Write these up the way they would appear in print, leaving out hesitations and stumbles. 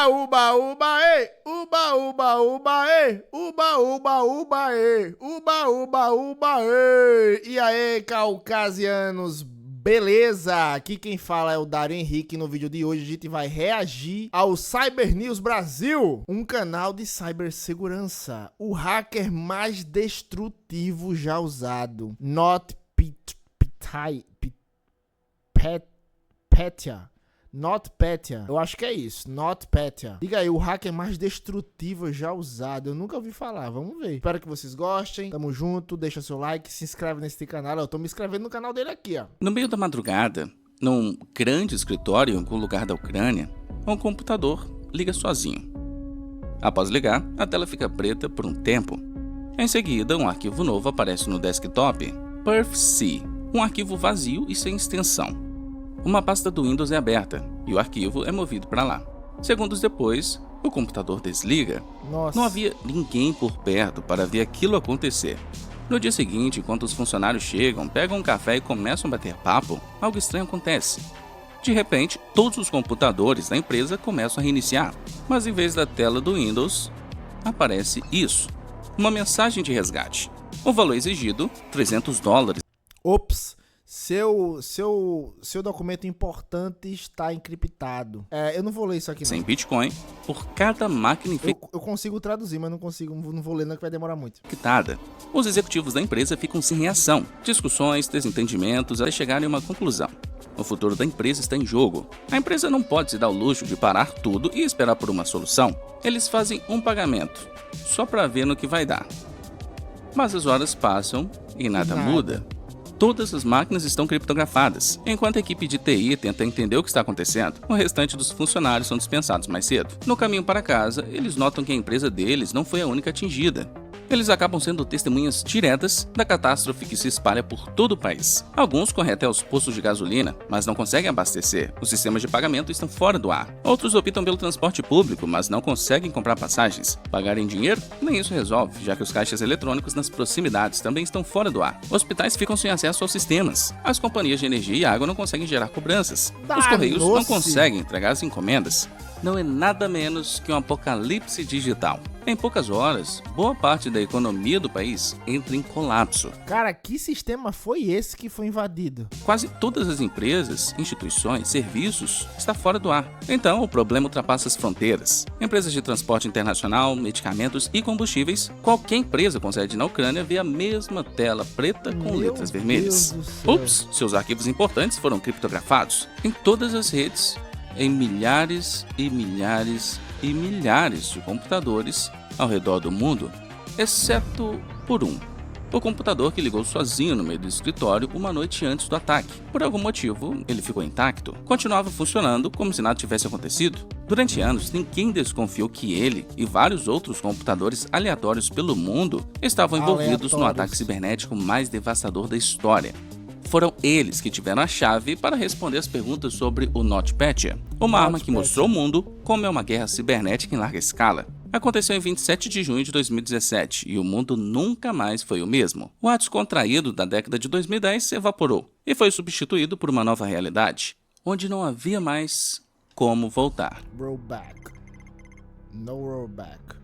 Uba, uba, uba, ei! Uba, uba, uba, ei! Uba, uba, uba, ei! Uba, uba, uba, ei! E aí, caucasianos, beleza? Aqui quem fala é o Dario Henrique. No vídeo de hoje a gente vai reagir ao Cyber News Brasil, um canal de cibersegurança. O hacker mais destrutivo já usado. NotPetya. Eu acho que é isso. NotPetya. Diga aí, o hacker mais destrutivo já usado. Eu nunca ouvi falar. Vamos ver. Espero que vocês gostem. Tamo junto. Deixa seu like. Se inscreve nesse canal. Eu tô me inscrevendo no canal dele aqui, ó. No meio da madrugada, num grande escritório em algum lugar da Ucrânia, um computador liga sozinho. Após ligar, a tela fica preta por um tempo. Em seguida, um arquivo novo aparece no desktop. Perf-C. Um arquivo vazio e sem extensão. Uma pasta do Windows é aberta e o arquivo é movido para lá. Segundos depois, o computador desliga. Nossa. Não havia ninguém por perto para ver aquilo acontecer. No dia seguinte, enquanto os funcionários chegam, pegam um café e começam a bater papo, algo estranho acontece. De repente, todos os computadores da empresa começam a reiniciar, mas em vez da tela do Windows, aparece isso: uma mensagem de resgate. O valor exigido, $300. Ops. Seu documento importante está encriptado. Eu não vou ler isso aqui não. Sem Bitcoin por cada máquina Eu consigo traduzir, mas não vou ler não, que vai demorar muito. infectada. Os executivos da empresa ficam sem reação. Discussões, desentendimentos até chegarem a uma conclusão. O futuro da empresa está em jogo. A empresa não pode se dar o luxo de parar tudo e esperar por uma solução. Eles fazem um pagamento, só para ver no que vai dar. Mas as horas passam e nada muda. Todas as máquinas estão criptografadas. Enquanto a equipe de TI tenta entender o que está acontecendo, o restante dos funcionários são dispensados mais cedo. No caminho para casa, eles notam que a empresa deles não foi a única atingida. Eles acabam sendo testemunhas diretas da catástrofe que se espalha por todo o país. Alguns correm até os postos de gasolina, mas não conseguem abastecer. Os sistemas de pagamento estão fora do ar. Outros optam pelo transporte público, mas não conseguem comprar passagens. Pagar em dinheiro? Nem isso resolve, já que os caixas eletrônicos nas proximidades também estão fora do ar. Hospitais ficam sem acesso aos sistemas. As companhias de energia e água não conseguem gerar cobranças. Os correios não conseguem entregar as encomendas. Não é nada menos que um apocalipse digital. Em poucas horas, boa parte da economia do país entra em colapso. Cara, que sistema foi esse que foi invadido? Quase todas as empresas, instituições, serviços estão fora do ar. Então, o problema ultrapassa as fronteiras. Empresas de transporte internacional, medicamentos e combustíveis, qualquer empresa com sede na Ucrânia vê a mesma tela preta com letras vermelhas. Ups, seus arquivos importantes foram criptografados. Em todas as redes, em milhares e milhares e milhares de computadores ao redor do mundo, exceto por um. O computador que ligou sozinho no meio do escritório uma noite antes do ataque. Por algum motivo, ele ficou intacto. Continuava funcionando como se nada tivesse acontecido. Durante anos, ninguém desconfiou que ele e vários outros computadores aleatórios pelo mundo estavam envolvidos no ataque cibernético mais devastador da história. Foram eles que tiveram a chave para responder as perguntas sobre o NotPetya, uma arma que mostrou ao mundo como é uma guerra cibernética em larga escala. Aconteceu em 27 de junho de 2017 e o mundo nunca mais foi o mesmo. O ar descontraído da década de 2010 se evaporou e foi substituído por uma nova realidade, onde não havia mais como voltar. Rollback. No rollback.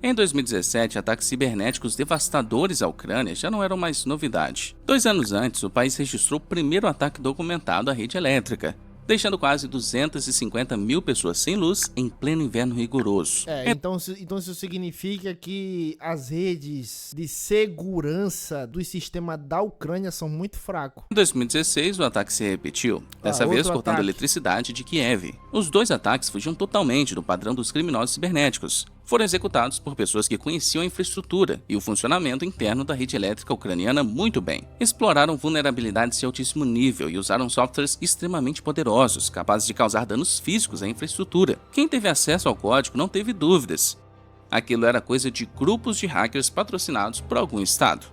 Em 2017, ataques cibernéticos devastadores à Ucrânia já não eram mais novidade. 2 anos antes, o país registrou o primeiro ataque documentado à rede elétrica, deixando quase 250 mil pessoas sem luz em pleno inverno rigoroso. Então isso significa que as redes de segurança do sistema da Ucrânia são muito fracos. Em 2016, o ataque se repetiu, dessa vez cortando a eletricidade de Kiev. Os 2 ataques fugiam totalmente do padrão dos criminosos cibernéticos. Foram executados por pessoas que conheciam a infraestrutura e o funcionamento interno da rede elétrica ucraniana muito bem. Exploraram vulnerabilidades de altíssimo nível e usaram softwares extremamente poderosos, capazes de causar danos físicos à infraestrutura. Quem teve acesso ao código não teve dúvidas. Aquilo era coisa de grupos de hackers patrocinados por algum estado.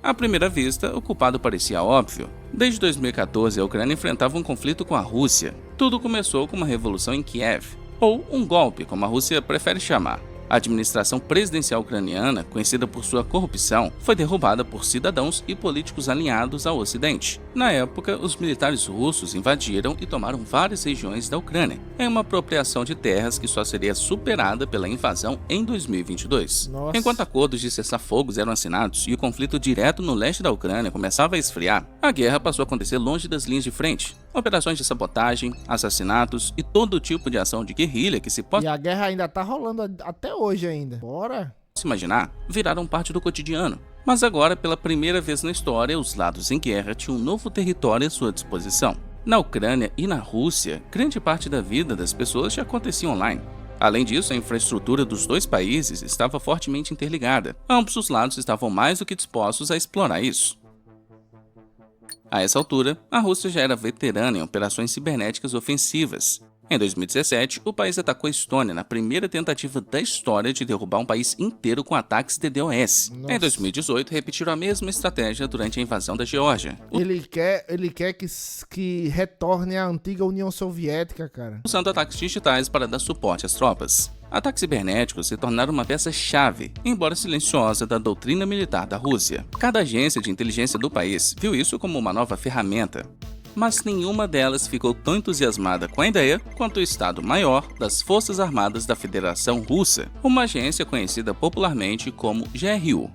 À primeira vista, o culpado parecia óbvio. Desde 2014, a Ucrânia enfrentava um conflito com a Rússia. Tudo começou com uma revolução em Kiev, ou um golpe, como a Rússia prefere chamar. A administração presidencial ucraniana, conhecida por sua corrupção, foi derrubada por cidadãos e políticos alinhados ao Ocidente. Na época, os militares russos invadiram e tomaram várias regiões da Ucrânia, em uma apropriação de terras que só seria superada pela invasão em 2022. Nossa. Enquanto acordos de cessar-fogos eram assinados e o conflito direto no leste da Ucrânia começava a esfriar, a guerra passou a acontecer longe das linhas de frente. Operações de sabotagem, assassinatos e todo tipo de ação de guerrilha que se E a guerra ainda tá rolando até hoje ainda. Bora! se imaginar, viraram parte do cotidiano. Mas agora, pela primeira vez na história, os lados em guerra tinham um novo território à sua disposição. Na Ucrânia e na Rússia, grande parte da vida das pessoas já acontecia online. Além disso, a infraestrutura dos dois países estava fortemente interligada. Ambos os lados estavam mais do que dispostos a explorar isso. A essa altura, a Rússia já era veterana em operações cibernéticas ofensivas. Em 2017, o país atacou a Estônia na primeira tentativa da história de derrubar um país inteiro com ataques DDoS. Nossa. Em 2018, repetiram a mesma estratégia durante a invasão da Geórgia, Ele quer que retorne à antiga União Soviética, cara. usando ataques digitais para dar suporte às tropas. Ataques cibernéticos se tornaram uma peça-chave, embora silenciosa, da doutrina militar da Rússia. Cada agência de inteligência do país viu isso como uma nova ferramenta. Mas nenhuma delas ficou tão entusiasmada com a ideia quanto o Estado-Maior das Forças Armadas da Federação Russa, uma agência conhecida popularmente como GRU.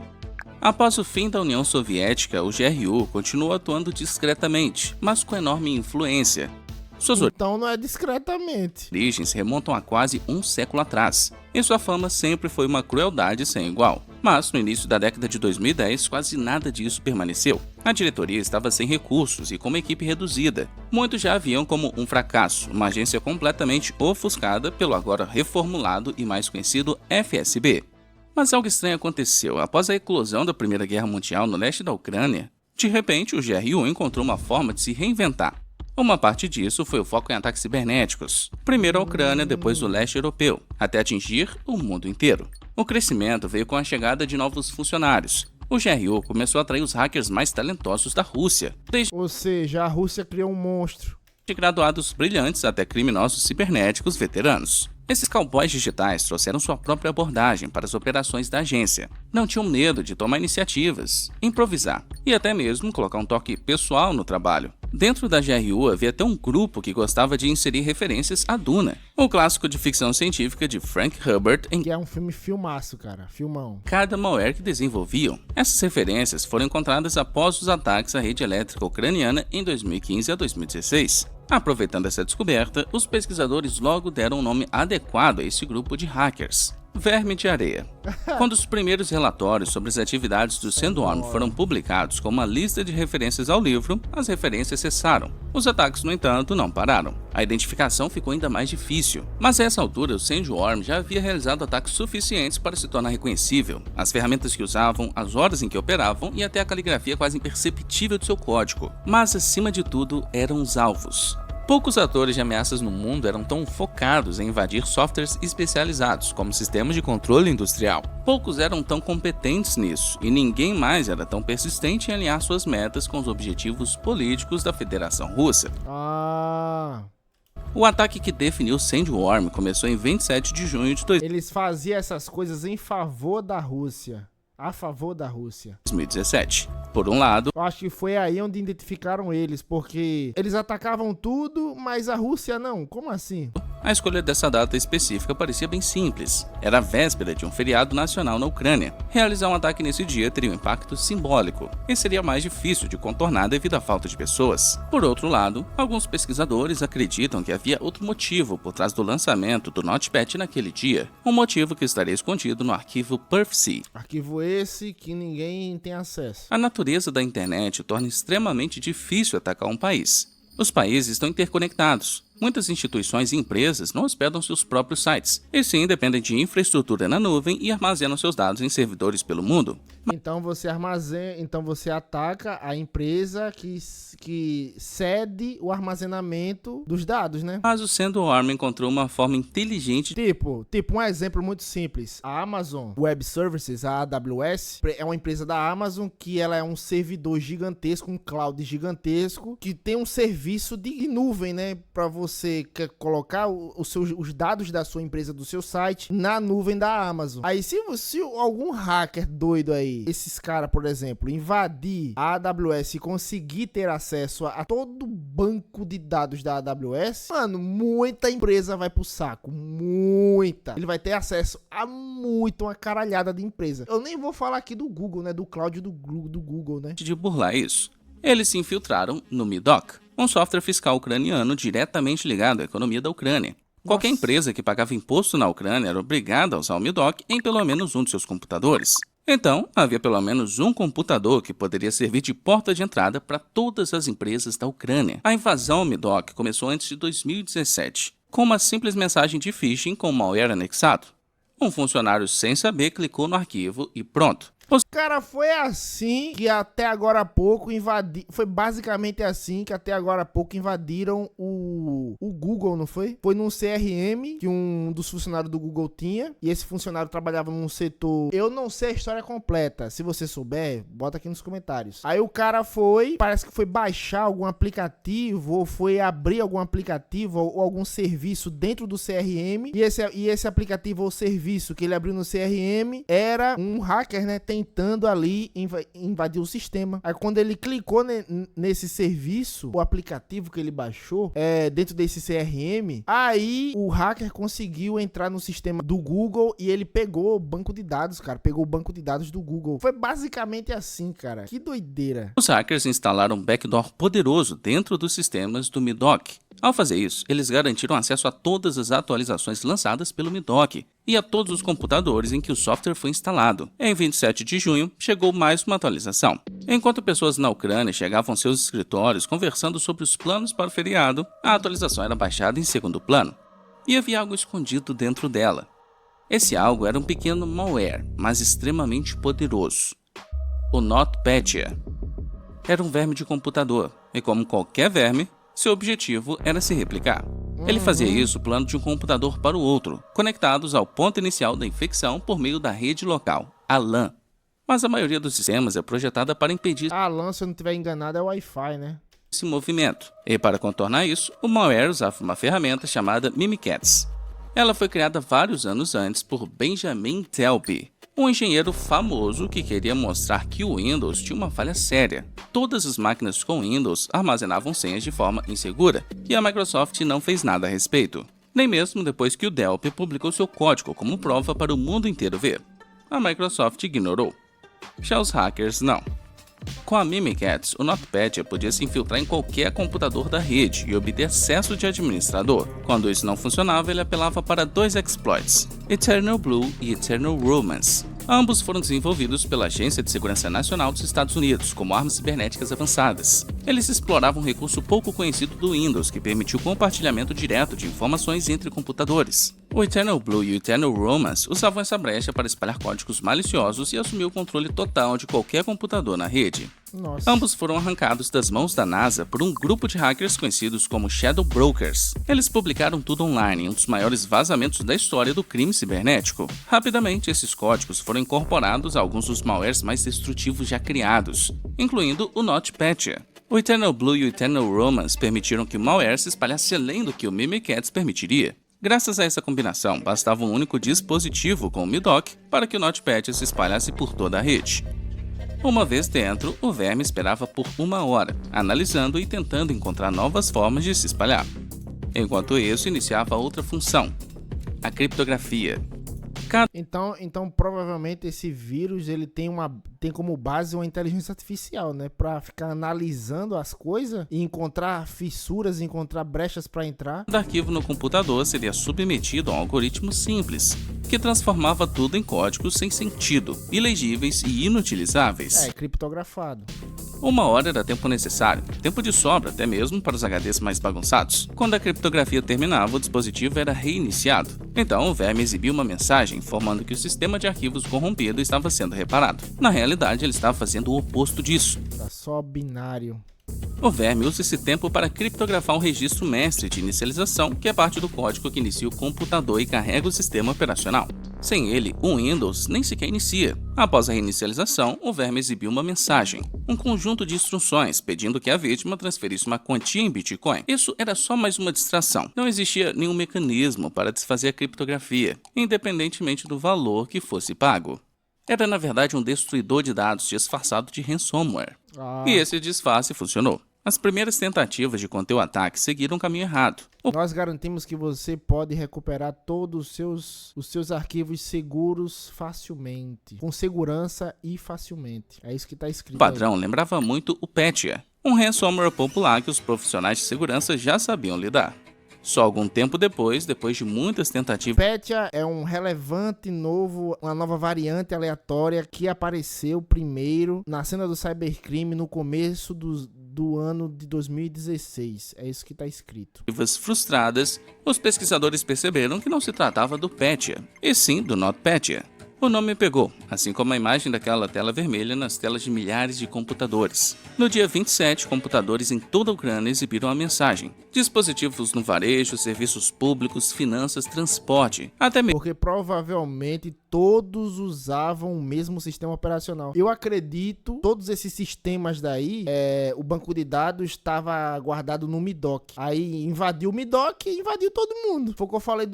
Após o fim da União Soviética, o GRU continuou atuando discretamente, mas com enorme influência. Suas Então não é discretamente. origens remontam a quase um século atrás, e sua fama sempre foi uma crueldade sem igual. Mas, no início da década de 2010, quase nada disso permaneceu. A diretoria estava sem recursos e com uma equipe reduzida. Muitos já a viam como um fracasso, uma agência completamente ofuscada pelo agora reformulado e mais conhecido FSB. Mas algo estranho aconteceu. Após a eclosão da Primeira Guerra Mundial no leste da Ucrânia, de repente o GRU encontrou uma forma de se reinventar. Uma parte disso foi o foco em ataques cibernéticos, primeiro a Ucrânia, depois o leste europeu, até atingir o mundo inteiro. O crescimento veio com a chegada de novos funcionários. O GRU começou a atrair os hackers mais talentosos da Rússia, desde Ou seja, a Rússia criou um monstro. graduados brilhantes até criminosos cibernéticos veteranos. Esses cowboys digitais trouxeram sua própria abordagem para as operações da agência. Não tinham medo de tomar iniciativas, improvisar e até mesmo colocar um toque pessoal no trabalho. Dentro da GRU havia até um grupo que gostava de inserir referências a Duna, o clássico de ficção científica de Frank Herbert, em Que é um filme filmaço, cara. Filmão. cada malware que desenvolviam. Essas referências foram encontradas após os ataques à rede elétrica ucraniana em 2015 a 2016. Aproveitando essa descoberta, os pesquisadores logo deram um nome adequado a esse grupo de hackers: Verme de Areia. Quando os primeiros relatórios sobre as atividades do Sandworm foram publicados com uma lista de referências ao livro, as referências cessaram. Os ataques, no entanto, não pararam. A identificação ficou ainda mais difícil. Mas a essa altura, o Sandworm já havia realizado ataques suficientes para se tornar reconhecível. As ferramentas que usavam, as horas em que operavam e até a caligrafia quase imperceptível de seu código. Mas, acima de tudo, eram os alvos. Poucos atores de ameaças no mundo eram tão focados em invadir softwares especializados, como sistemas de controle industrial. Poucos eram tão competentes nisso, e ninguém mais era tão persistente em alinhar suas metas com os objetivos políticos da Federação Russa. O ataque que definiu Sandworm começou em 27 de junho de Eles faziam essas coisas em favor da Rússia. A favor da Rússia. 2017. Por um lado, Eu acho que foi aí onde identificaram eles, porque eles atacavam tudo, mas a Rússia não. Como assim? a escolha dessa data específica parecia bem simples. Era a véspera de um feriado nacional na Ucrânia. Realizar um ataque nesse dia teria um impacto simbólico e seria mais difícil de contornar devido à falta de pessoas. Por outro lado, alguns pesquisadores acreditam que havia outro motivo por trás do lançamento do Notepad naquele dia, um motivo que estaria escondido no arquivo PerfC. Arquivo esse que ninguém tem acesso. A natureza da internet torna extremamente difícil atacar um país. Os países estão interconectados. Muitas instituições e empresas não hospedam seus próprios sites, e sim dependem de infraestrutura na nuvem e armazenam seus dados em servidores pelo mundo. Então você ataca a empresa que cede o armazenamento dos dados, né? Mas o Sandworm encontrou uma forma inteligente Tipo um exemplo muito simples. A Amazon Web Services, a AWS, é uma empresa da Amazon que ela é um servidor gigantesco, um cloud gigantesco, que tem um serviço de nuvem, né? Para você você quer colocar os dados da sua empresa, do seu site, na nuvem da Amazon. Aí se algum hacker doido aí, esses caras, por exemplo, invadir a AWS e conseguir ter acesso a todo o banco de dados da AWS, mano, muita empresa vai pro saco. Muita. Ele vai ter acesso a uma caralhada de empresa. Eu nem vou falar aqui do Google, né? Do cloud do Google, né? De burlar isso, eles se infiltraram no MiDoc, um software fiscal ucraniano diretamente ligado à economia da Ucrânia. Qualquer empresa que pagava imposto na Ucrânia era obrigada a usar o MiDoc em pelo menos um de seus computadores. Então, havia pelo menos um computador que poderia servir de porta de entrada para todas as empresas da Ucrânia. A invasão ao MiDoc começou antes de 2017, com uma simples mensagem de phishing com malware anexado. Um funcionário sem saber clicou no arquivo e pronto. Cara, foi assim que até agora há pouco foi basicamente assim que até agora há pouco invadiram o Google, não foi? Foi num CRM que um dos funcionários do Google tinha, e esse funcionário trabalhava num setor... Eu não sei a história completa, se você souber, bota aqui nos comentários. Aí o cara parece que foi baixar algum aplicativo, ou foi abrir algum aplicativo, ou algum serviço dentro do CRM, e esse aplicativo ou serviço que ele abriu no CRM era um hacker, né? Tentando ali invadir o sistema. Aí quando ele clicou nesse serviço, o aplicativo que ele baixou, dentro desse CRM, aí o hacker conseguiu entrar no sistema do Google e ele pegou o banco de dados, cara. Pegou o banco de dados do Google. Foi basicamente assim, cara. Que doideira. Os hackers instalaram um backdoor poderoso dentro dos sistemas do MiDoc. Ao fazer isso, eles garantiram acesso a todas as atualizações lançadas pelo MiDoc e a todos os computadores em que o software foi instalado. Em 27 de junho, chegou mais uma atualização. Enquanto pessoas na Ucrânia chegavam aos seus escritórios conversando sobre os planos para o feriado, a atualização era baixada em segundo plano. E havia algo escondido dentro dela. Esse algo era um pequeno malware, mas extremamente poderoso. O NotPetya. Era um verme de computador, e como qualquer verme, seu objetivo era se replicar. Ele fazia isso pulando de um computador para o outro, conectados ao ponto inicial da infecção por meio da rede local, a LAN. Mas a maioria dos sistemas é projetada para impedir a LAN, se eu não estiver enganado, é Wi-Fi, né? Esse movimento. E para contornar isso, o malware usava uma ferramenta chamada Mimikatz. Ela foi criada vários anos antes por Benjamin Tailby, um engenheiro famoso que queria mostrar que o Windows tinha uma falha séria. Todas as máquinas com Windows armazenavam senhas de forma insegura, e a Microsoft não fez nada a respeito. Nem mesmo depois que o Delphi publicou seu código como prova para o mundo inteiro ver. A Microsoft ignorou. Já os hackers não. Com a Mimikatz, o NotPetya podia se infiltrar em qualquer computador da rede e obter acesso de administrador. Quando isso não funcionava, ele apelava para dois exploits, Eternal Blue e Eternal Romance. Ambos foram desenvolvidos pela Agência de Segurança Nacional dos Estados Unidos como armas cibernéticas avançadas. Eles exploravam um recurso pouco conhecido do Windows que permitiu o compartilhamento direto de informações entre computadores. O Eternal Blue e o Eternal Romance usavam essa brecha para espalhar códigos maliciosos e assumir o controle total de qualquer computador na rede. Nossa. Ambos foram arrancados das mãos da NASA por um grupo de hackers conhecidos como Shadow Brokers. Eles publicaram tudo online em um dos maiores vazamentos da história do crime cibernético. Rapidamente, esses códigos foram incorporados a alguns dos malwares mais destrutivos já criados, incluindo o NotPetya. O Eternal Blue e o Eternal Romance permitiram que o malware se espalhasse além do que o Mimikatz permitiria. Graças a essa combinação, bastava um único dispositivo com o MiDoc para que o NotPetya se espalhasse por toda a rede. Uma vez dentro, o verme esperava por 1 hora, analisando e tentando encontrar novas formas de se espalhar. Enquanto isso, iniciava outra função, a criptografia. Então provavelmente esse vírus ele tem como base uma inteligência artificial, né? Pra ficar analisando as coisas e encontrar fissuras, encontrar brechas para entrar. Cada arquivo no computador seria submetido a um algoritmo simples, que transformava tudo em códigos sem sentido, ilegíveis e inutilizáveis. Criptografado. 1 hora era tempo necessário, tempo de sobra até mesmo para os HDs mais bagunçados. Quando a criptografia terminava, o dispositivo era reiniciado. Então o verme exibia uma mensagem informando que o sistema de arquivos corrompido estava sendo reparado. Na realidade, ele estava fazendo o oposto disso. Tá só binário. O verme usa esse tempo para criptografar o registro mestre de inicialização, que é parte do código que inicia o computador e carrega o sistema operacional. Sem ele, o Windows nem sequer inicia. Após a reinicialização, o verme exibiu uma mensagem, um conjunto de instruções pedindo que a vítima transferisse uma quantia em Bitcoin. Isso era só mais uma distração. Não existia nenhum mecanismo para desfazer a criptografia, independentemente do valor que fosse pago. Era na verdade um destruidor de dados disfarçado de ransomware. E esse disfarce funcionou. As primeiras tentativas de conter o ataque seguiram um caminho errado. Nós garantimos que você pode recuperar todos os seus arquivos seguros facilmente. Com segurança e facilmente. É isso que está escrito. O padrão lembrava muito o Petya, um ransomware popular que os profissionais de segurança já sabiam lidar. Só algum tempo depois de muitas tentativas... Petya é um relevante uma nova variante aleatória que apareceu primeiro na cena do cybercrime no começo do ano de 2016. É isso que está escrito. Frustradas, os pesquisadores perceberam que não se tratava do Petya, e sim do NotPetya. O nome pegou, assim como a imagem daquela tela vermelha nas telas de milhares de computadores. No dia 27, computadores em toda a Ucrânia exibiram a mensagem. Dispositivos no varejo, serviços públicos, finanças, transporte, até mesmo... Porque provavelmente todos usavam o mesmo sistema operacional. Eu acredito, todos esses sistemas daí, o banco de dados estava guardado no MIDOC. Aí invadiu o MIDOC e invadiu todo mundo. Foi o que eu falei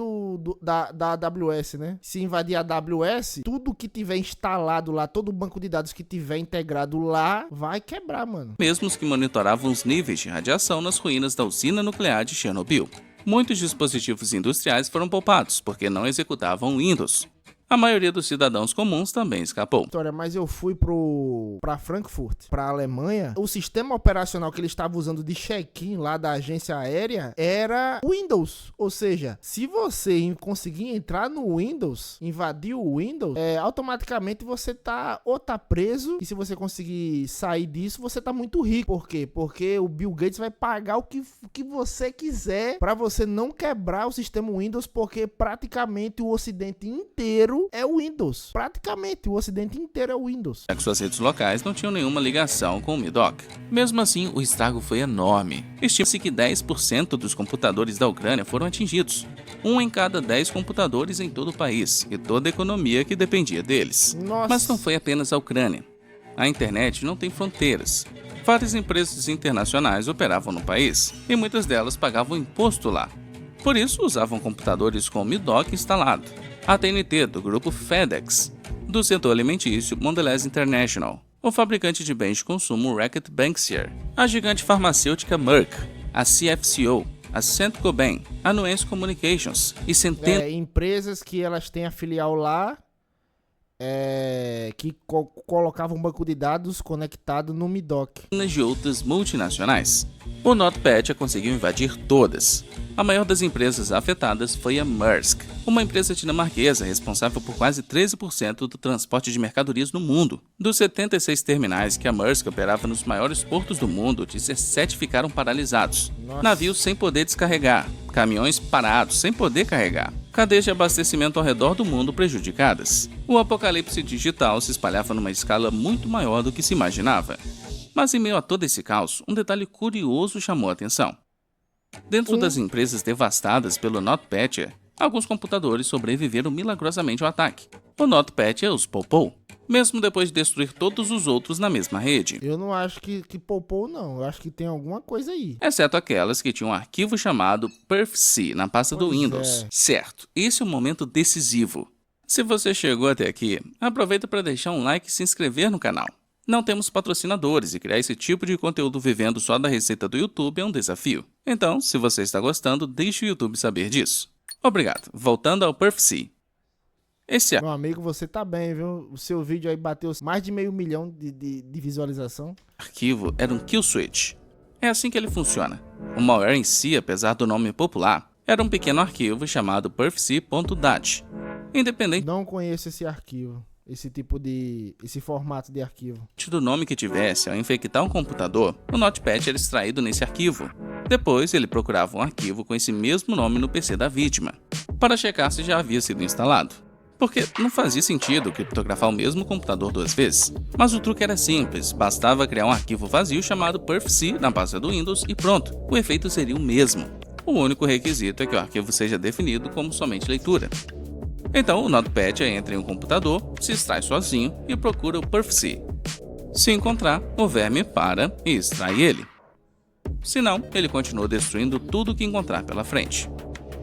da AWS, né? Se invadir a AWS, tudo que tiver instalado lá, todo o banco de dados que tiver integrado lá, vai quebrar, mano. Mesmo os que monitoravam os níveis de radiação nas ruínas da usina nuclear de Chernobyl. Muitos dispositivos industriais foram poupados porque não executavam Windows. A maioria dos cidadãos comuns também escapou. Mas eu fui para Frankfurt, para a Alemanha. O sistema operacional que eles estavam usando de check-in lá da agência aérea era Windows. Ou seja, se você conseguir entrar no Windows, invadir o Windows, automaticamente você tá preso. E se você conseguir sair disso, você tá muito rico. Por quê? Porque o Bill Gates vai pagar o que você quiser para você não quebrar o sistema Windows, porque praticamente o ocidente inteiro é o Windows. Praticamente o ocidente inteiro é o Windows. Já que suas redes locais não tinham nenhuma ligação com o MIDOC. Mesmo assim, o estrago foi enorme. Estima-se que 10% dos computadores da Ucrânia foram atingidos. 1 em cada 10 computadores em todo o país e toda a economia que dependia deles. Nossa. Mas não foi apenas a Ucrânia. A internet não tem fronteiras. Várias empresas internacionais operavam no país e muitas delas pagavam imposto lá. Por isso, usavam computadores com o MIDOC instalado. A TNT, do grupo FedEx, do setor alimentício Mondelez International, o fabricante de bens de consumo Reckitt Benckiser, a gigante farmacêutica Merck, a CFCO, a Saint-Gobain, a Nuance Communications e centenas empresas que elas têm a filial lá, que colocavam um banco de dados conectado no MIDOC. de outras multinacionais. O NotPetya conseguiu invadir todas. A maior das empresas afetadas foi a Maersk, uma empresa dinamarquesa responsável por quase 13% do transporte de mercadorias no mundo. Dos 76 terminais que a Maersk operava nos maiores portos do mundo, 17 ficaram paralisados. Nossa. Navios sem poder descarregar, caminhões parados sem poder carregar, cadeias de abastecimento ao redor do mundo prejudicadas. O apocalipse digital se espalhava numa escala muito maior do que se imaginava. Mas em meio a todo esse caos, um detalhe curioso chamou a atenção. Dentro das empresas devastadas pelo NotPetya, alguns computadores sobreviveram milagrosamente ao ataque. O NotPetya os poupou, mesmo depois de destruir todos os outros na mesma rede. Eu não acho que poupou, não. Eu acho que tem alguma coisa aí. Exceto aquelas que tinham um arquivo chamado perfc na pasta do Pois Windows. é. Certo, esse é um momento decisivo. Se você chegou até aqui, aproveita para deixar um like e se inscrever no canal. Não temos patrocinadores e criar esse tipo de conteúdo vivendo só da receita do YouTube é um desafio. Então, se você está gostando, deixe o YouTube saber disso. Obrigado. Voltando ao perfc. Esse Meu amigo, você tá bem, viu? O seu vídeo aí bateu mais de 500 mil de visualização. arquivo era um kill switch. É assim que ele funciona. O malware em si, apesar do nome popular, era um pequeno arquivo chamado perfc.dat. Independente Não conheço esse arquivo. Esse formato de arquivo. do nome que tivesse, ao infectar um computador, o NotPetya era extraído nesse arquivo. Depois, ele procurava um arquivo com esse mesmo nome no PC da vítima, para checar se já havia sido instalado. Porque não fazia sentido criptografar o mesmo computador 2 vezes. Mas o truque era simples, bastava criar um arquivo vazio chamado perfc na pasta do Windows e pronto, o efeito seria o mesmo. O único requisito é que o arquivo seja definido como somente leitura. Então o NotPetya entra em um computador, se extrai sozinho e procura o perfc. Se encontrar, o verme para e extrai ele. Se não, ele continua destruindo tudo que encontrar pela frente.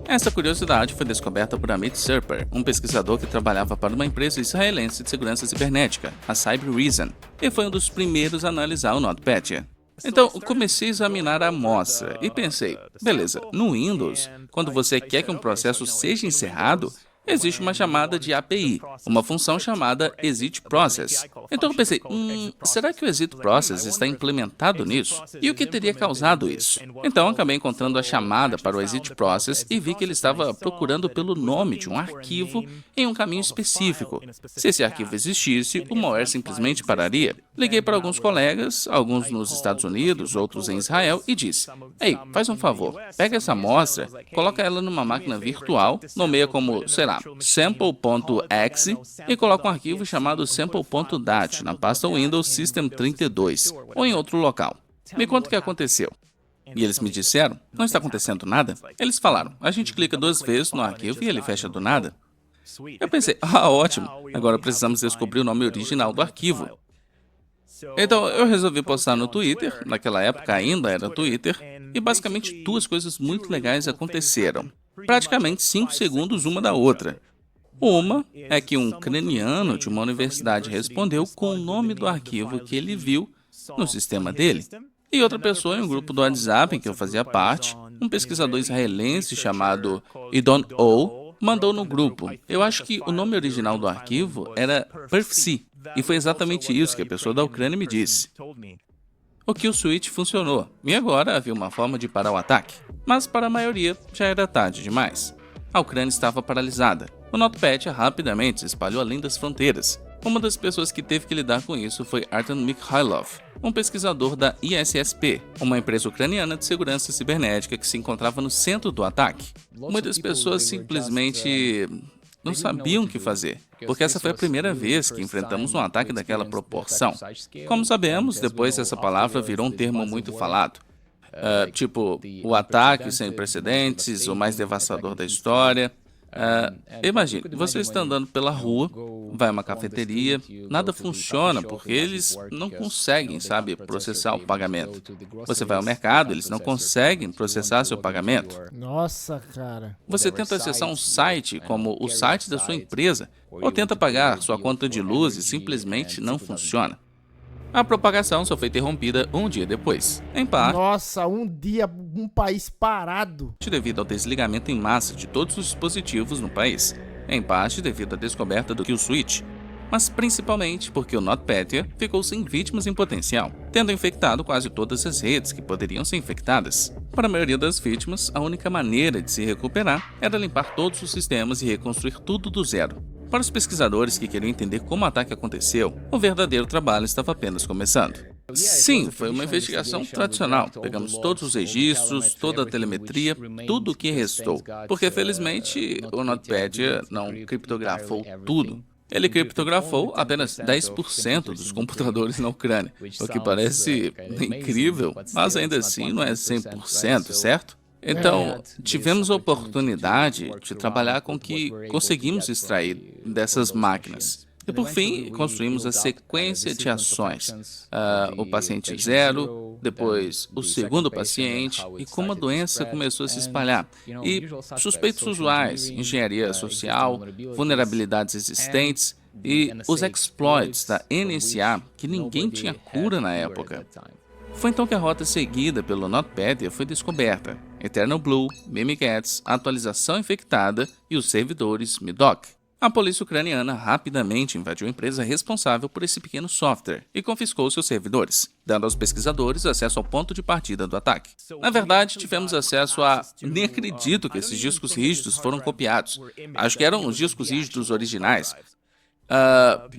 Essa curiosidade foi descoberta por Amit Serper, um pesquisador que trabalhava para uma empresa israelense de segurança cibernética, a Cybereason, e foi um dos primeiros a analisar o NotPetya. Então, comecei a examinar a amostra e pensei, beleza, no Windows, quando você quer que um processo seja encerrado, existe uma chamada de API, uma função chamada exitProcess. Então eu pensei, será que o exitProcess está implementado nisso? E o que teria causado isso? Então acabei encontrando a chamada para o exitProcess e vi que ele estava procurando pelo nome de um arquivo em um caminho específico. Se esse arquivo existisse, o malware simplesmente pararia. Liguei para alguns colegas, alguns nos Estados Unidos, outros em Israel, e disse, ei, faz um favor, pega essa amostra, coloca ela numa máquina virtual, nomeia como, sei lá, sample.exe e coloca um arquivo chamado sample.dat na pasta Windows System 32 ou em outro local. Me conta o que aconteceu. E eles me disseram, não está acontecendo nada. Eles falaram, a gente clica 2 vezes no arquivo e ele fecha do nada. Eu pensei, ótimo, agora precisamos descobrir o nome original do arquivo. Então eu resolvi postar no Twitter, naquela época ainda era Twitter, e basicamente 2 coisas muito legais aconteceram. Praticamente 5 segundos uma da outra. Uma é que um ucraniano de uma universidade respondeu com o nome do arquivo que ele viu no sistema dele. E outra pessoa em um grupo do WhatsApp em que eu fazia parte, um pesquisador israelense chamado Idon O, mandou no grupo. Eu acho que o nome original do arquivo era perfc, e foi exatamente isso que a pessoa da Ucrânia me disse. O kill switch funcionou, e agora havia uma forma de parar o ataque. Mas para a maioria já era tarde demais. A Ucrânia estava paralisada. O NotPetya rapidamente se espalhou além das fronteiras. Uma das pessoas que teve que lidar com isso foi Artem Mikhailov, um pesquisador da ISSP, uma empresa ucraniana de segurança cibernética que se encontrava no centro do ataque. Muitas pessoas simplesmente não sabiam o que fazer, porque essa foi a primeira vez que enfrentamos um ataque daquela proporção. Como sabemos, depois essa palavra virou um termo muito falado. Tipo, o ataque sem precedentes, o mais devastador da história. Imagine, você está andando pela rua, vai a uma cafeteria, nada funciona porque eles não conseguem, processar o pagamento. Você vai ao mercado, eles não conseguem processar seu pagamento. Nossa, cara. Você tenta acessar um site como o site da sua empresa, ou tenta pagar sua conta de luz e simplesmente não funciona. A propagação só foi interrompida um dia depois, em parte Nossa, um dia, um país parado. devido ao desligamento em massa de todos os dispositivos no país, em parte devido à descoberta do kill switch, mas principalmente porque o NotPetya ficou sem vítimas em potencial, tendo infectado quase todas as redes que poderiam ser infectadas. Para a maioria das vítimas, a única maneira de se recuperar era limpar todos os sistemas e reconstruir tudo do zero. Para os pesquisadores que queriam entender como o ataque aconteceu, o verdadeiro trabalho estava apenas começando. Sim, foi uma investigação tradicional. Pegamos todos os registros, toda a telemetria, tudo o que restou. Porque, felizmente, o NotPetya não criptografou tudo. Ele criptografou apenas 10% dos computadores na Ucrânia, o que parece incrível, mas ainda assim não é 100%, certo? Então, tivemos a oportunidade de trabalhar com o que conseguimos extrair dessas máquinas. E por fim, construímos a sequência de ações. O paciente 0, depois o segundo paciente, e como a doença começou a se espalhar. E suspeitos usuais, engenharia social, vulnerabilidades existentes e os exploits da NSA, que ninguém tinha cura na época. Foi então que a rota seguida pelo NotPetya foi descoberta. Eternal Blue, Mimikatz, atualização infectada e os servidores Medoc. A polícia ucraniana rapidamente invadiu a empresa responsável por esse pequeno software e confiscou seus servidores, dando aos pesquisadores acesso ao ponto de partida do ataque. Na verdade, tivemos acesso a... Nem acredito que esses discos rígidos foram copiados. Acho que eram os discos rígidos originais.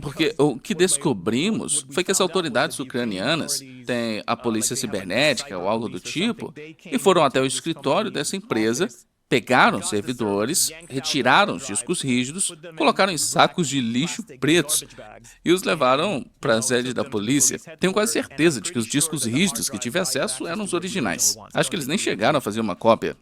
Porque o que descobrimos foi que as autoridades ucranianas têm a polícia cibernética ou algo do tipo e foram até o escritório dessa empresa, pegaram os servidores, retiraram os discos rígidos, colocaram em sacos de lixo pretos e os levaram para a sede da polícia. Tenho quase certeza de que os discos rígidos que tive acesso eram os originais. Acho que eles nem chegaram a fazer uma cópia.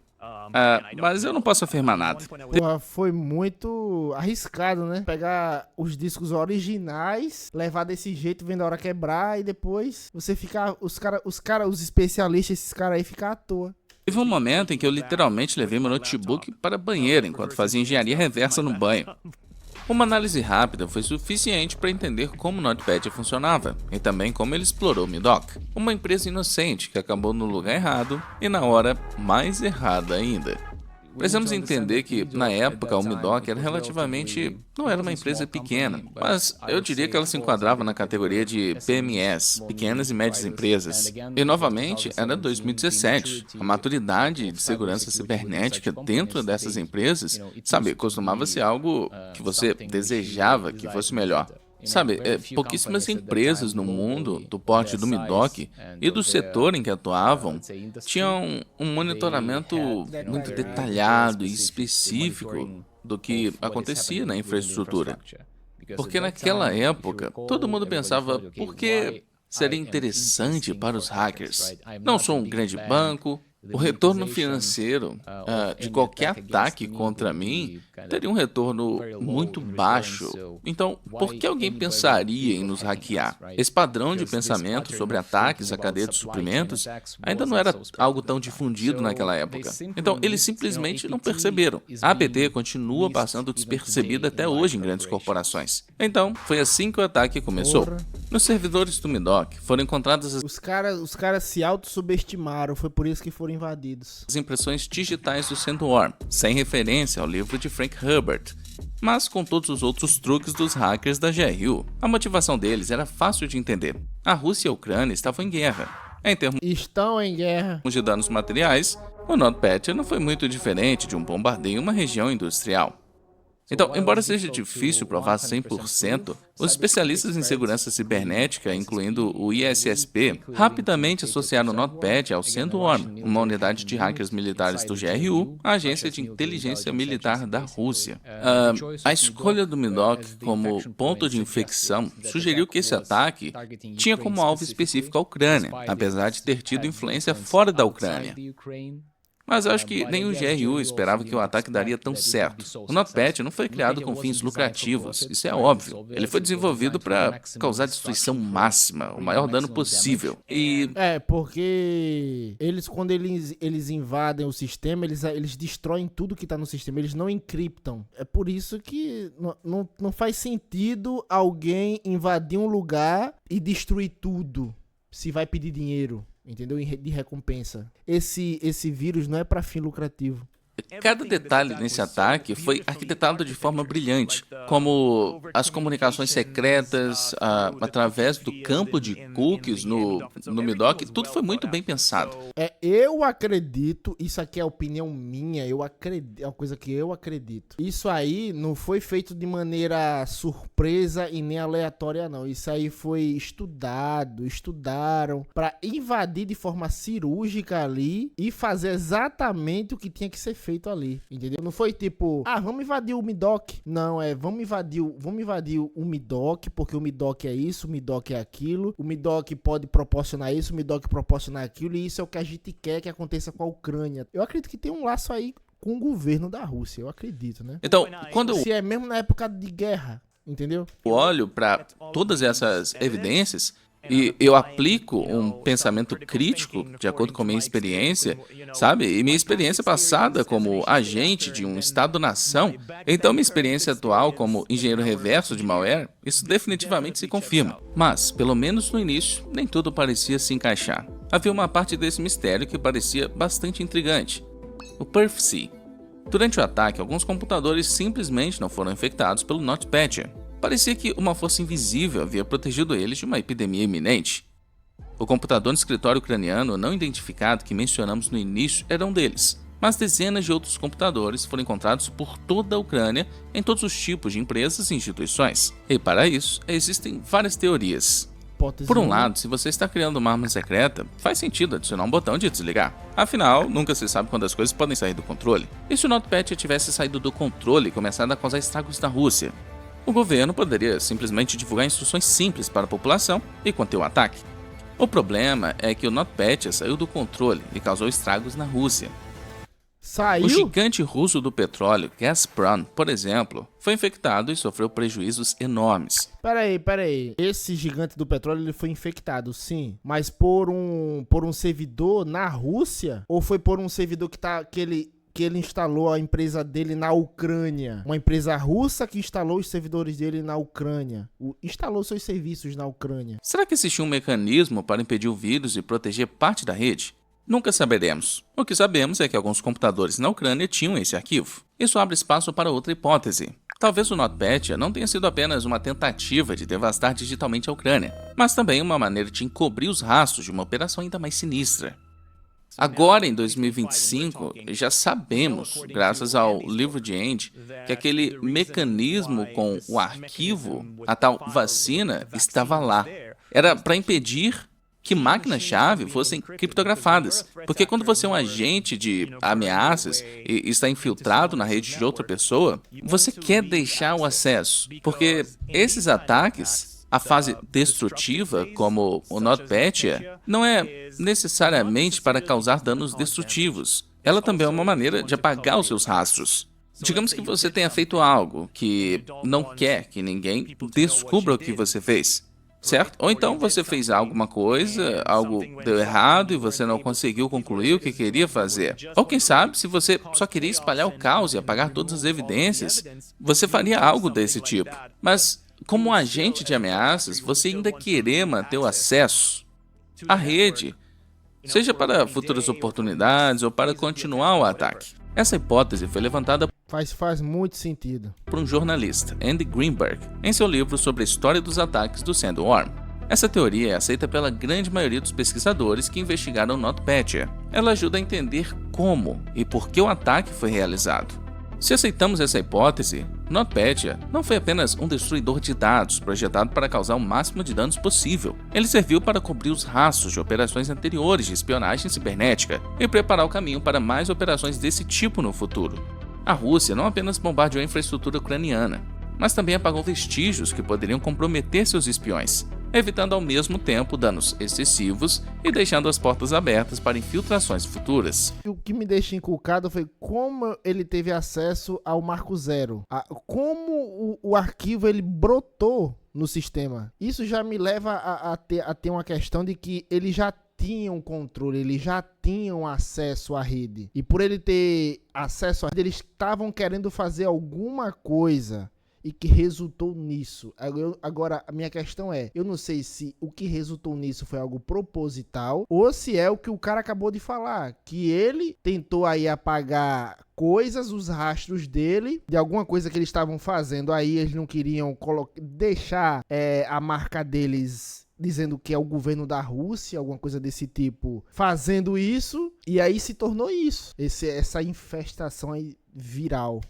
Mas eu não posso afirmar nada. Porra, foi muito arriscado, né? Pegar os discos originais, levar desse jeito, vendo a hora quebrar e depois você ficar, os especialistas, esses caras aí ficar à toa. Teve um momento em que eu literalmente levei meu notebook para a banheira enquanto fazia engenharia reversa no banho. Uma análise rápida foi suficiente para entender como o Notepad funcionava e também como ele explorou o Midoc, uma empresa inocente que acabou no lugar errado e na hora mais errada ainda. Precisamos entender que, na época, a Midoc era não era uma empresa pequena, mas eu diria que ela se enquadrava na categoria de PMS, Pequenas e Médias Empresas. E, novamente, era 2017. A maturidade de segurança cibernética dentro dessas empresas, costumava ser algo que você desejava que fosse melhor. Pouquíssimas empresas no mundo do porte do Midoc e do setor em que atuavam tinham um monitoramento muito detalhado e específico do que acontecia na infraestrutura. Porque naquela época, todo mundo pensava por que seria interessante para os hackers. Não sou um grande banco. O retorno financeiro de qualquer ataque contra mim teria um retorno muito baixo. Então, por que alguém pensaria em nos hackear? Esse padrão de pensamento sobre ataques à cadeia de suprimentos ainda não era algo tão difundido naquela época. Então, eles simplesmente não perceberam. A APT continua passando despercebida até hoje em grandes corporações. Então, foi assim que o ataque começou. Nos servidores do Midoc foram encontradas Os caras se auto-subestimaram, foi por isso que foram invadidos. as impressões digitais do Sandworm, sem referência ao livro de Frank Herbert, mas com todos os outros truques dos hackers da GRU. A motivação deles era fácil de entender. A Rússia e a Ucrânia estavam em guerra. Em termos Estão em guerra. de danos materiais, o NotPetya não foi muito diferente de um bombardeio em uma região industrial. Então, embora seja difícil provar 100%, os especialistas em segurança cibernética, incluindo o ISSP, rapidamente associaram o Notepad ao Sandworm, uma unidade de hackers militares do GRU, a agência de inteligência militar da Rússia. A escolha do Midoc como ponto de infecção sugeriu que esse ataque tinha como alvo específico a Ucrânia, apesar de ter tido influência fora da Ucrânia. Mas eu acho que nem o GRU esperava que o ataque daria tão certo. O NotPetya não foi criado com fins lucrativos, isso é óbvio. Ele foi desenvolvido para causar destruição máxima, o maior dano possível. Porque quando eles invadem o sistema, eles destroem tudo que tá no sistema, eles não encriptam. É por isso que não faz sentido alguém invadir um lugar e destruir tudo, se vai pedir dinheiro. Entendeu? De recompensa. Esse vírus não é para fim lucrativo. Cada detalhe nesse ataque foi arquitetado de forma brilhante, como as comunicações secretas através do campo de cookies no Midoc, tudo foi muito bem pensado. Eu acredito, isso aqui é opinião minha, é uma coisa que eu acredito. Isso aí não foi feito de maneira surpresa e nem aleatória, não. Isso aí foi estudaram para invadir de forma cirúrgica ali e fazer exatamente o que tinha que ser feito ali, entendeu? Não foi tipo, vamos invadir o Midoc. Não, vamos invadir o Midoc, porque o Midoc é isso, o Midoc é aquilo, o Midoc pode proporcionar isso, o Midoc proporcionar aquilo, e isso é o que a gente quer que aconteça com a Ucrânia. Eu acredito que tem um laço aí com o governo da Rússia, eu acredito, né? Então, quando se é mesmo na época de guerra, entendeu? eu olho para todas essas evidências e eu aplico um pensamento crítico de acordo com a minha experiência, e minha experiência passada como agente de um Estado-nação, então minha experiência atual como engenheiro reverso de malware, isso definitivamente se confirma. Mas, pelo menos no início, nem tudo parecia se encaixar. Havia uma parte desse mistério que parecia bastante intrigante: o PerfC. Durante o ataque, alguns computadores simplesmente não foram infectados pelo NotPetya. Parecia que uma força invisível havia protegido eles de uma epidemia iminente. O computador no escritório ucraniano não identificado que mencionamos no início era um deles, mas dezenas de outros computadores foram encontrados por toda a Ucrânia em todos os tipos de empresas e instituições. E para isso, existem várias teorias. Por um lado, se você está criando uma arma secreta, faz sentido adicionar um botão de desligar. Afinal, nunca se sabe quando as coisas podem sair do controle. E se o NotPetya tivesse saído do controle e começado a causar estragos na Rússia? O governo poderia simplesmente divulgar instruções simples para a população e conter o ataque. O problema é que o NotPetya saiu do controle e causou estragos na Rússia. Saiu? O gigante russo do petróleo, Gazprom, por exemplo, foi infectado e sofreu prejuízos enormes. Peraí. Esse gigante do petróleo ele foi infectado, sim. Mas por um servidor na Rússia? Ou foi por um servidor que ele instalou a empresa dele na Ucrânia? Uma empresa russa que instalou os servidores dele na Ucrânia. Instalou seus serviços na Ucrânia. Será que existia um mecanismo para impedir o vírus e proteger parte da rede? Nunca saberemos. O que sabemos é que alguns computadores na Ucrânia tinham esse arquivo. Isso abre espaço para outra hipótese. Talvez o NotPetya não tenha sido apenas uma tentativa de devastar digitalmente a Ucrânia, mas também uma maneira de encobrir os rastros de uma operação ainda mais sinistra. Agora, em 2025, já sabemos, graças ao livro de End, que aquele mecanismo com o arquivo, a tal vacina, estava lá. Era para impedir que máquinas-chave fossem criptografadas, porque quando você é um agente de ameaças e está infiltrado na rede de outra pessoa, você quer deixar o acesso, porque esses ataques, a fase destrutiva, como o NotPetya, não é necessariamente para causar danos destrutivos. Ela também é uma maneira de apagar os seus rastros. Digamos que você tenha feito algo que não quer que ninguém descubra o que você fez. Certo? Ou então você fez alguma coisa, algo deu errado e você não conseguiu concluir o que queria fazer. Ou quem sabe, se você só queria espalhar o caos e apagar todas as evidências, você faria algo desse tipo. Mas, como um agente de ameaças, você ainda querer manter o acesso à rede, seja para futuras oportunidades ou para continuar o ataque. Essa hipótese foi levantada Faz muito sentido. por um jornalista, Andy Greenberg, em seu livro sobre a história dos ataques do Sandworm. Essa teoria é aceita pela grande maioria dos pesquisadores que investigaram NotPetya. Ela ajuda a entender como e por que o ataque foi realizado. Se aceitamos essa hipótese, NotPetya não foi apenas um destruidor de dados projetado para causar o máximo de danos possível. Ele serviu para cobrir os rastros de operações anteriores de espionagem cibernética e preparar o caminho para mais operações desse tipo no futuro. A Rússia não apenas bombardeou a infraestrutura ucraniana, mas também apagou vestígios que poderiam comprometer seus espiões, evitando ao mesmo tempo danos excessivos e deixando as portas abertas para infiltrações futuras. O que me deixa encucado foi como ele teve acesso ao Marco Zero. Como o arquivo ele brotou no sistema. Isso já me leva a ter uma questão de que ele já tinham controle, eles já tinham acesso à rede. E por ele ter acesso à rede, eles estavam querendo fazer alguma coisa e que resultou nisso. Agora, a minha questão é, eu não sei se o que resultou nisso foi algo proposital ou se é o que o cara acabou de falar, que ele tentou aí apagar coisas, os rastros dele, de alguma coisa que eles estavam fazendo aí, eles não queriam deixar a marca deles dizendo que é o governo da Rússia, alguma coisa desse tipo, fazendo isso, e aí se tornou isso, essa infestação aí viral.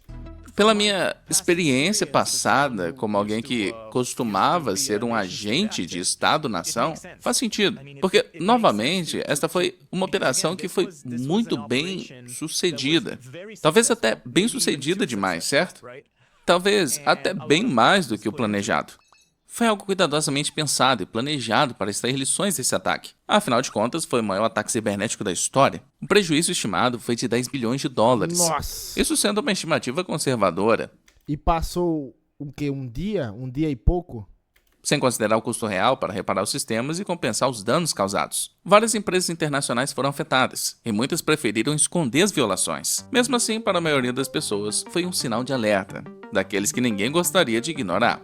Pela minha experiência passada, como alguém que costumava ser um agente de Estado-nação, faz sentido. Porque, novamente, esta foi uma operação que foi muito bem sucedida. Talvez até bem sucedida demais, certo? Talvez até bem mais do que o planejado. Foi algo cuidadosamente pensado e planejado para extrair lições desse ataque. Afinal de contas, foi o maior ataque cibernético da história. O prejuízo estimado foi de 10 bilhões de dólares. Nossa! Isso sendo uma estimativa conservadora. E passou o quê? Um dia e pouco? Sem considerar o custo real para reparar os sistemas e compensar os danos causados. Várias empresas internacionais foram afetadas, e muitas preferiram esconder as violações. Mesmo assim, para a maioria das pessoas, foi um sinal de alerta, daqueles que ninguém gostaria de ignorar.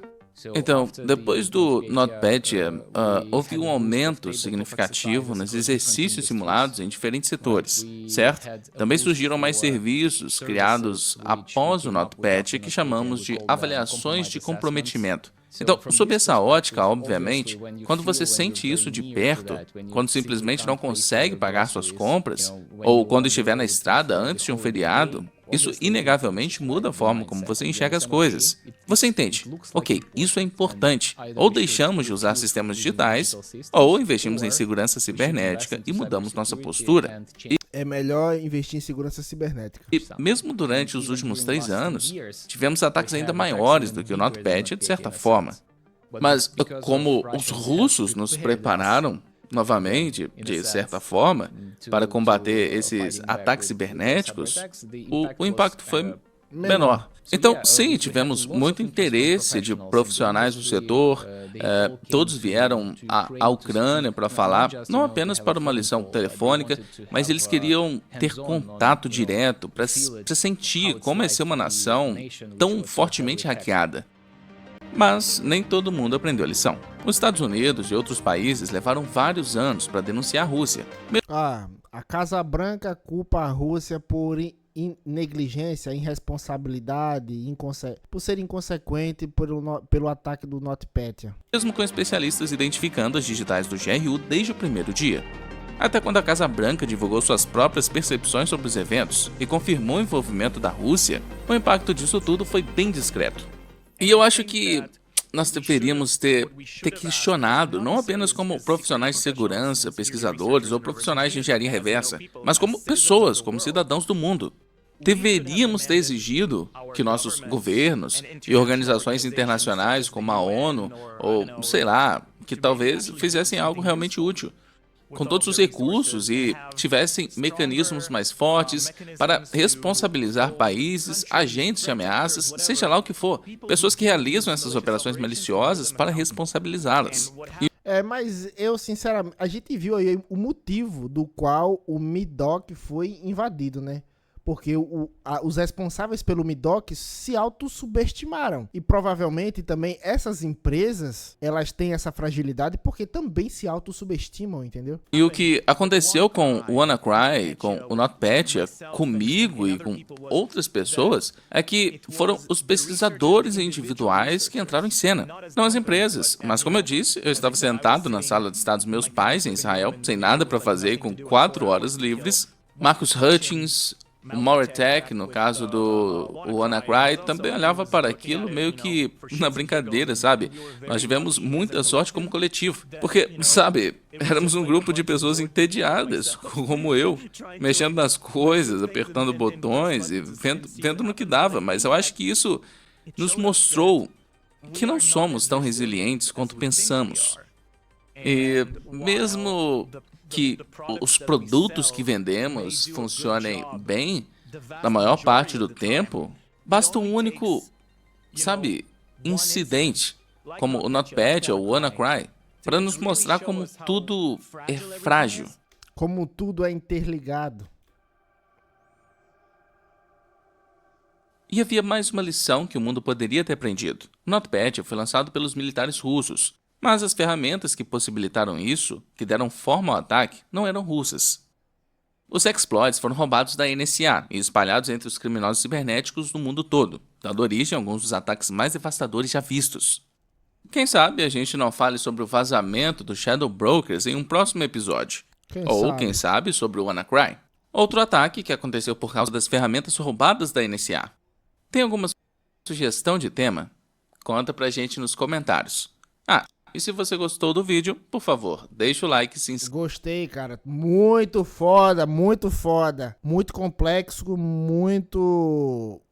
Então, depois do NotPetya, houve um aumento significativo nos exercícios simulados em diferentes setores, certo? Também surgiram mais serviços criados após o NotPetya que chamamos de avaliações de comprometimento. Então, sob essa ótica, obviamente, quando você sente isso de perto, quando simplesmente não consegue pagar suas compras, ou quando estiver na estrada antes de um feriado, isso inegavelmente muda a forma como você enxerga as coisas. Você entende? Ok, isso é importante. Ou deixamos de usar sistemas digitais, ou investimos em segurança cibernética e mudamos nossa postura. É melhor investir em segurança cibernética. E mesmo durante os últimos 3 anos, tivemos ataques ainda maiores do que o NotPetya, de certa forma. Mas como os russos nos prepararam, novamente, de certa forma, para combater esses ataques cibernéticos, o impacto foi menor. Então, sim, tivemos muito interesse de profissionais do setor, todos vieram à Ucrânia para falar, não apenas para uma lição telefônica, mas eles queriam ter contato direto para sentir como é ser uma nação tão fortemente hackeada. Mas nem todo mundo aprendeu a lição. Os Estados Unidos e outros países levaram vários anos para denunciar a Rússia. A Casa Branca culpa a Rússia por negligência, irresponsabilidade, por ser inconsequente pelo ataque do NotPetya. Mesmo com especialistas identificando as digitais do GRU desde o primeiro dia. Até quando a Casa Branca divulgou suas próprias percepções sobre os eventos e confirmou o envolvimento da Rússia, o impacto disso tudo foi bem discreto. E eu acho que nós deveríamos ter questionado, não apenas como profissionais de segurança, pesquisadores ou profissionais de engenharia reversa, mas como pessoas, como cidadãos do mundo. Deveríamos ter exigido que nossos governos e organizações internacionais como a ONU, ou sei lá, que talvez fizessem algo realmente útil, com todos os recursos e tivessem mecanismos mais fortes para responsabilizar países, agentes de ameaças, seja lá o que for, pessoas que realizam essas operações maliciosas para responsabilizá-las. Mas eu, sinceramente, a gente viu aí o motivo do qual o MIDOC foi invadido, né? Porque os responsáveis pelo MIDOC se autossubestimaram. E provavelmente também essas empresas, elas têm essa fragilidade porque também se autossubestimam, entendeu? E o que aconteceu com o WannaCry, com o NotPetya, comigo e com outras pessoas, é que foram os pesquisadores individuais que entraram em cena, não as empresas. Mas como eu disse, eu estava sentado na sala de estar dos meus pais em Israel, sem nada para fazer e com 4 horas livres. Marcus Hutchins, o Moretech, no caso do WannaCry, também olhava para aquilo meio que na brincadeira, sabe? Nós tivemos muita sorte como coletivo, porque, sabe, éramos um grupo de pessoas entediadas, como eu, mexendo nas coisas, apertando botões e vendo no que dava, mas eu acho que isso nos mostrou que não somos tão resilientes quanto pensamos. E mesmo que os produtos que vendemos funcionem bem, na maior parte do tempo, basta um único, sabe, incidente, como o NotPetya ou o WannaCry, para nos mostrar como tudo é frágil. Como tudo é interligado. E havia mais uma lição que o mundo poderia ter aprendido. O NotPetya foi lançado pelos militares russos, mas as ferramentas que possibilitaram isso, que deram forma ao ataque, não eram russas. Os exploits foram roubados da NSA e espalhados entre os criminosos cibernéticos do mundo todo, dando origem a alguns dos ataques mais devastadores já vistos. Quem sabe a gente não fale sobre o vazamento dos Shadow Brokers em um próximo episódio. Quem sabe sobre o WannaCry. Outro ataque que aconteceu por causa das ferramentas roubadas da NSA. Tem alguma sugestão de tema? Conta pra gente nos comentários. E se você gostou do vídeo, por favor, deixa o like e se inscreva. Gostei, cara. Muito foda, muito foda. Muito complexo, muito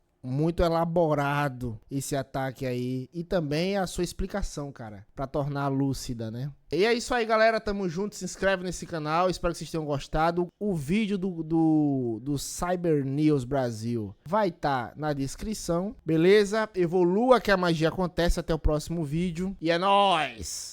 elaborado esse ataque aí. E também a sua explicação, cara, pra tornar lúcida, né? E é isso aí, galera. Tamo junto. Se inscreve nesse canal. Espero que vocês tenham gostado. O vídeo do Cyber News Brasil vai estar na descrição. Beleza? Evolua que a magia acontece. Até o próximo vídeo. E é nóis!